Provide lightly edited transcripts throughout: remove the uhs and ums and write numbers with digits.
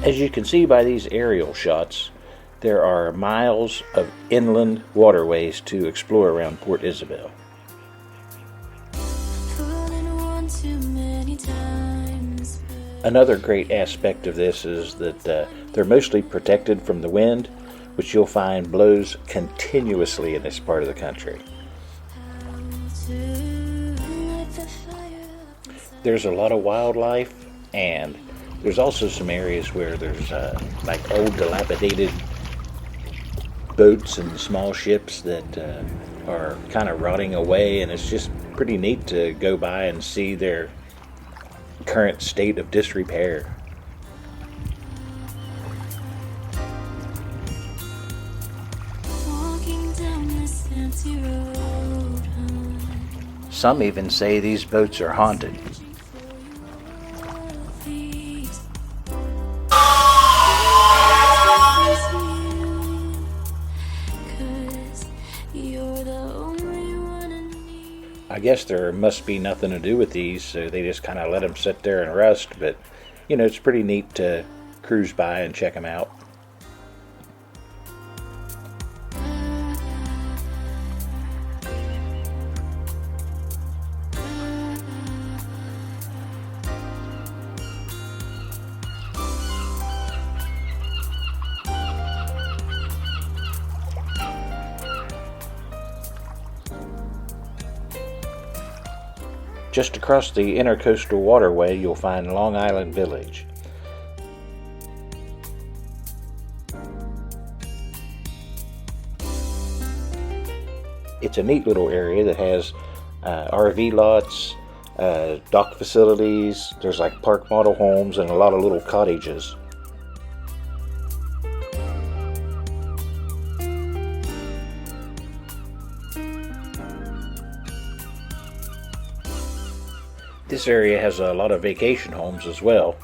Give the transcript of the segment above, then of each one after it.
As you can see by these aerial shots, there are miles of inland waterways to explore around Port Isabel. Another great aspect of this is that they're mostly protected from the wind, which you'll find blows continuously in this part of the country. There's a lot of wildlife, and there's also some areas where there's like old dilapidated boats and small ships that are kind of rotting away, and it's just pretty neat to go by and see their current state of disrepair. Some even say these boats are haunted. I guess there must be nothing to do with these, so they just kind of let them sit there and rust, but it's pretty neat to cruise by and check them out. Just across the intercoastal waterway, you'll find Long Island Village. It's a neat little area that has RV lots, dock facilities, there's like park model homes, and a lot of little cottages. This area has a lot of vacation homes as well,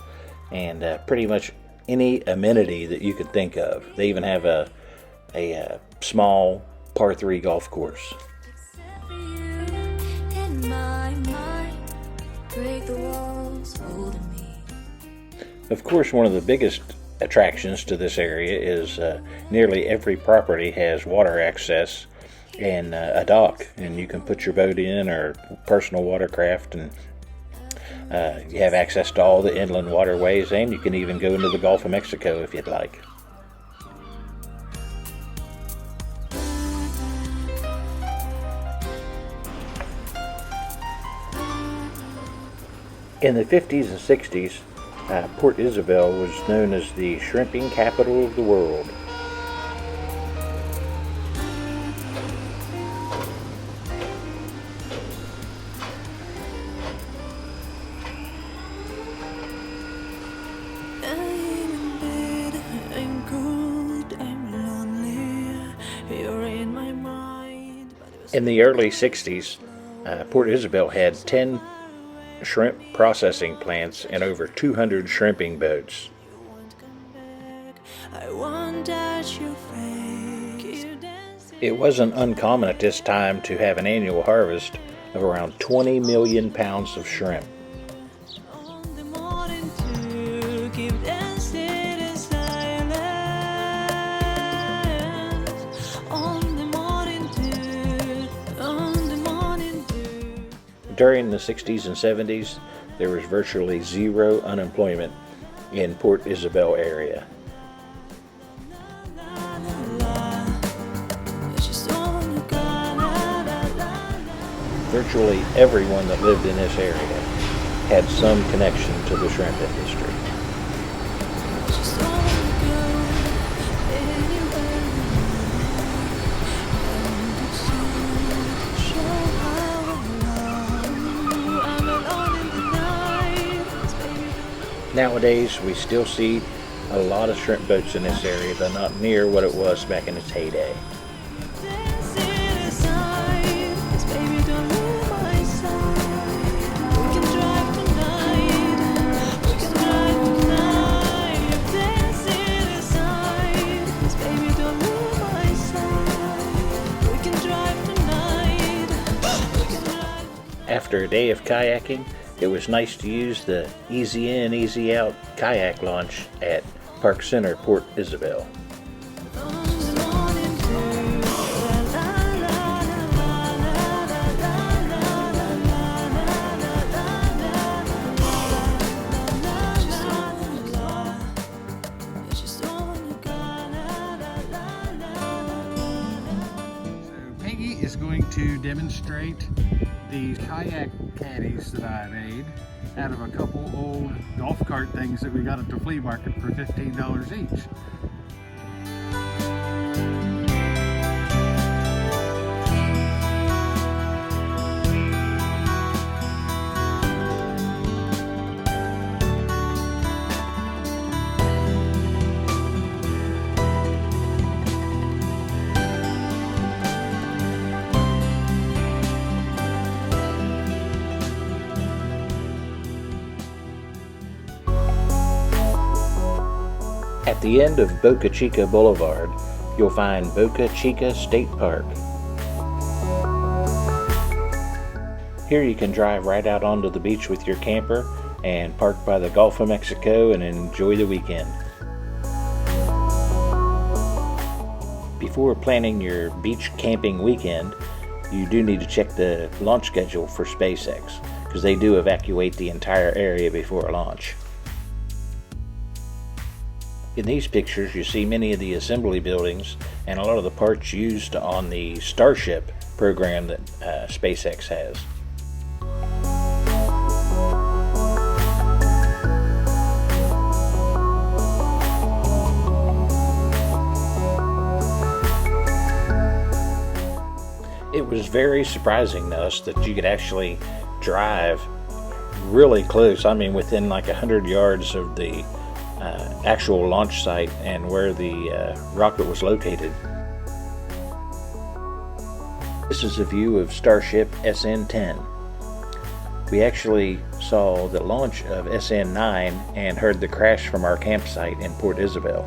and pretty much any amenity that you could think of. They even have a small par 3 golf course. Of course, one of the biggest attractions to this area is nearly every property has water access and a dock, and you can put your boat in or personal watercraft, and you have access to all the inland waterways, and you can even go into the Gulf of Mexico if you'd like. In the 50s and 60s, Port Isabel was known as the shrimping capital of the world. In the early 60s, Port Isabel had 10 shrimp processing plants and over 200 shrimping boats. It wasn't uncommon at this time to have an annual harvest of around 20 million pounds of shrimp. During the 60s and 70s, there was virtually zero unemployment in Port Isabel area. Virtually everyone that lived in this area had some connection to the shrimp industry. Nowadays, we still see a lot of shrimp boats in this area, but not near what it was back in its heyday. After a day of kayaking, it was nice to use the easy in, easy out kayak launch at Park Center, Port Isabel. Is going to demonstrate the kayak caddies that I made out of a couple old golf cart things that we got at the flea market for $15 each. At the end of Boca Chica Boulevard, you'll find Boca Chica State Park. Here you can drive right out onto the beach with your camper and park by the Gulf of Mexico and enjoy the weekend. Before planning your beach camping weekend, you do need to check the launch schedule for SpaceX, because they do evacuate the entire area before launch. In these pictures, you see many of the assembly buildings and a lot of the parts used on the Starship program that SpaceX has. It was very surprising to us that you could actually drive really close, I mean within like 100 yards of the actual launch site and where the rocket was located. This is a view of Starship SN-10. We actually saw the launch of SN-9 and heard the crash from our campsite in Port Isabel.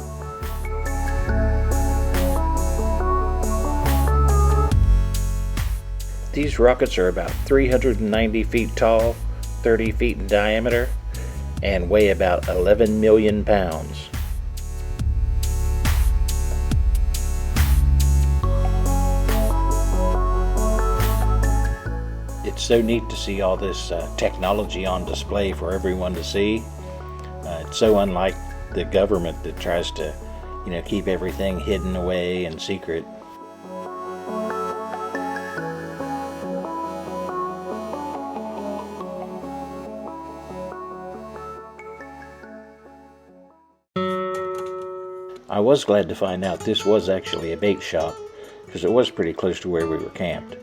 These rockets are about 390 feet tall, 30 feet in diameter, and weigh about 11 million pounds. It's so neat to see all this technology on display for everyone to see. It's so unlike the government that tries to, keep everything hidden away and secret. I was glad to find out this was actually a bait shop, because it was pretty close to where we were camped.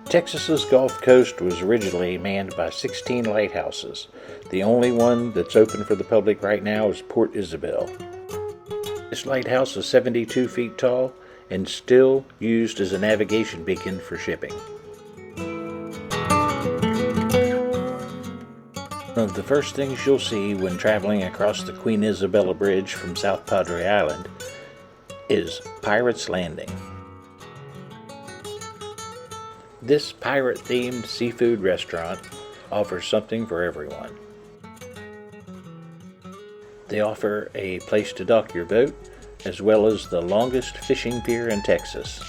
Texas's Gulf Coast was originally manned by 16 lighthouses. The only one that's open for the public right now is Port Isabel. This lighthouse is 72 feet tall and still used as a navigation beacon for shipping. One of the first things you'll see when traveling across the Queen Isabella Bridge from South Padre Island is Pirates Landing. This pirate-themed seafood restaurant offers something for everyone. They offer a place to dock your boat, as well as the longest fishing pier in Texas.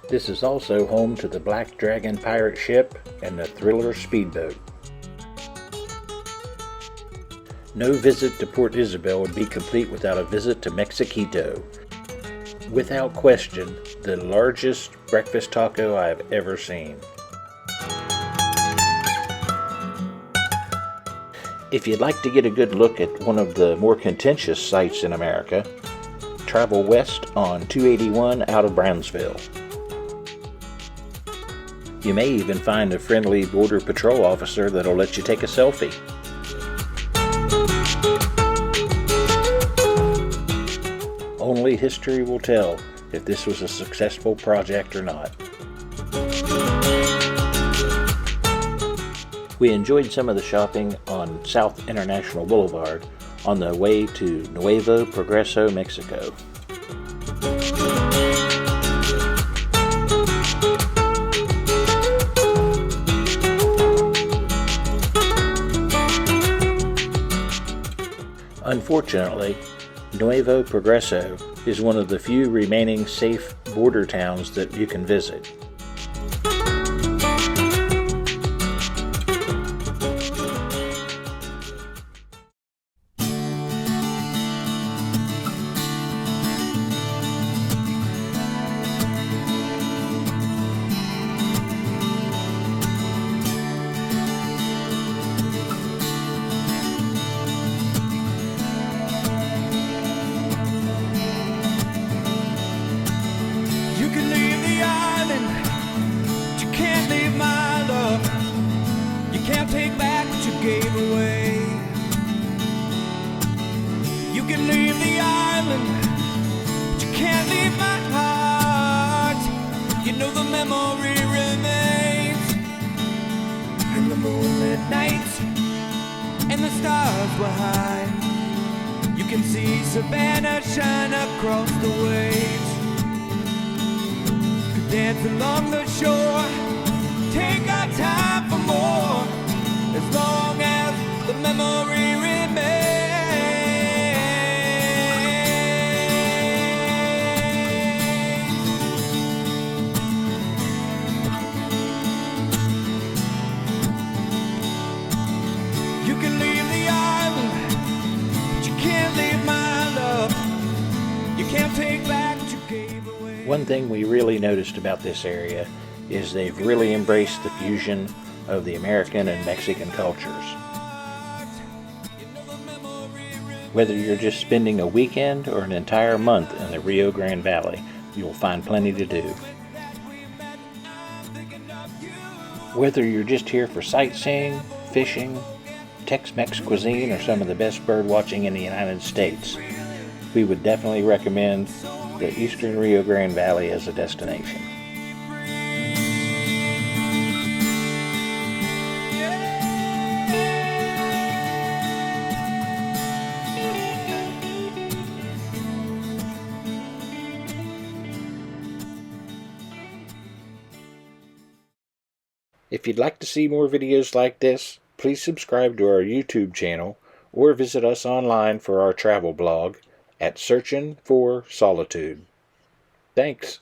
This is also home to the Black Dragon pirate ship and the Thriller speedboat. No visit to Port Isabel would be complete without a visit to Mexiquito. Without question, the largest breakfast taco I've ever seen. If you'd like to get a good look at one of the more contentious sites in America, travel west on 281 out of Brownsville. You may even find a friendly Border Patrol officer that'll let you take a selfie. Only history will tell if this was a successful project or not. We enjoyed some of the shopping on South International Boulevard on the way to Nuevo Progreso, Mexico. Unfortunately, Nuevo Progreso is one of the few remaining safe border towns that you can visit. Take back what you gave away. You can leave the island, but you can't leave my heart. You know the memory remains. And the moonlit nights and the stars were high. You can see Savannah shine across the waves. Could dance along the shore, take our time for more. As long as the memory remains. You can leave the island, but you can't leave my love. You can't take back what you gave away. One thing we really noticed about this area is they've really embraced the fusion of the American and Mexican cultures. Whether you're just spending a weekend or an entire month in the Rio Grande Valley, you'll find plenty to do. Whether you're just here for sightseeing, fishing, Tex-Mex cuisine, or some of the best bird watching in the United States, we would definitely recommend the Eastern Rio Grande Valley as a destination. If you'd like to see more videos like this, please subscribe to our YouTube channel or visit us online for our travel blog at Searching for Solitude. Thanks.